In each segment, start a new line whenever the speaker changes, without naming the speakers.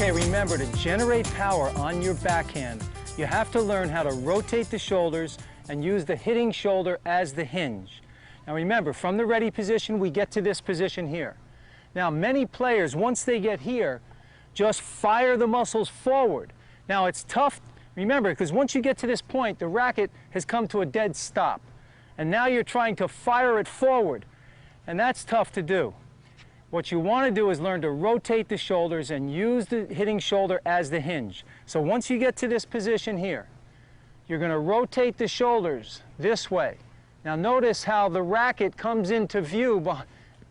Okay, remember, to generate power on your backhand, you have to learn how to rotate the shoulders and use the hitting shoulder as the hinge. Now remember, from the ready position, we get to this position here. Now many players, once they get here, just fire the muscles forward. Now it's tough, remember, because once you get to this point, the racket has come to a dead stop. And now you're trying to fire it forward, and that's tough to do. What you want to do is learn to rotate the shoulders and use the hitting shoulder as the hinge. So once you get to this position here, you're going to rotate the shoulders this way. Now notice how the racket comes into view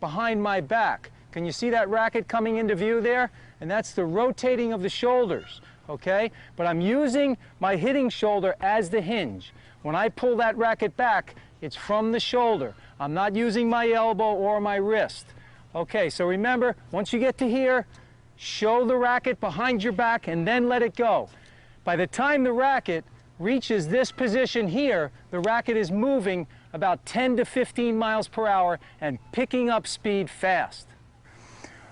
behind my back. Can you see that racket coming into view there? And that's the rotating of the shoulders, okay? But I'm using my hitting shoulder as the hinge. When I pull that racket back, it's from the shoulder. I'm not using my elbow or my wrist. Okay, so remember, once you get to here, show the racket behind your back and then let it go. By the time the racket reaches this position here, the racket is moving about 10 to 15 miles per hour and picking up speed fast.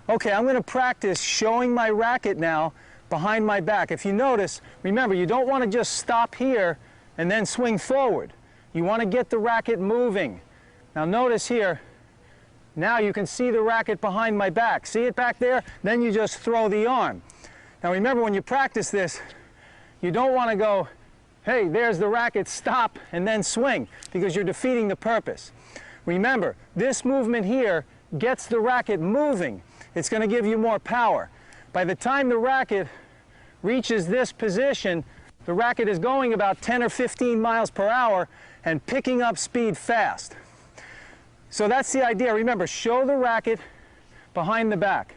Okay, I'm going to practice showing my racket now behind my back. If you notice, remember, you don't want to just stop here and then swing forward. You want to get the racket moving. Now notice here, now you can see the racket behind my back. See it back there? Then you just throw the arm. Now remember, when you practice this, you don't want to go, hey, there's the racket, stop, and then swing, because you're defeating the purpose. Remember, this movement here gets the racket moving. It's going to give you more power. By the time the racket reaches this position, the racket is going about 10 or 15 miles per hour and picking up speed fast. So that's the idea. Remember, show the racket behind the back.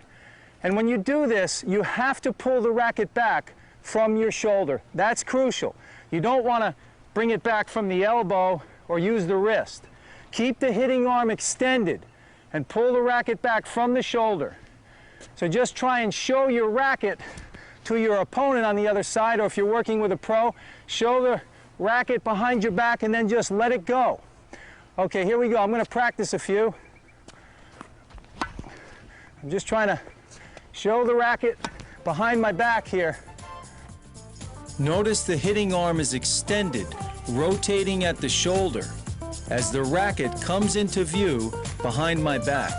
And when you do this, you have to pull the racket back from your shoulder. That's crucial. You don't want to bring it back from the elbow or use the wrist. Keep the hitting arm extended and pull the racket back from the shoulder. So just try and show your racket to your opponent on the other side, or if you're working with a pro, show the racket behind your back and then just let it go. Okay, here we go. I'm going to practice a few. I'm just trying to show the racket behind my back here. Notice the hitting arm is extended, rotating at the shoulder as the racket comes into view behind my back.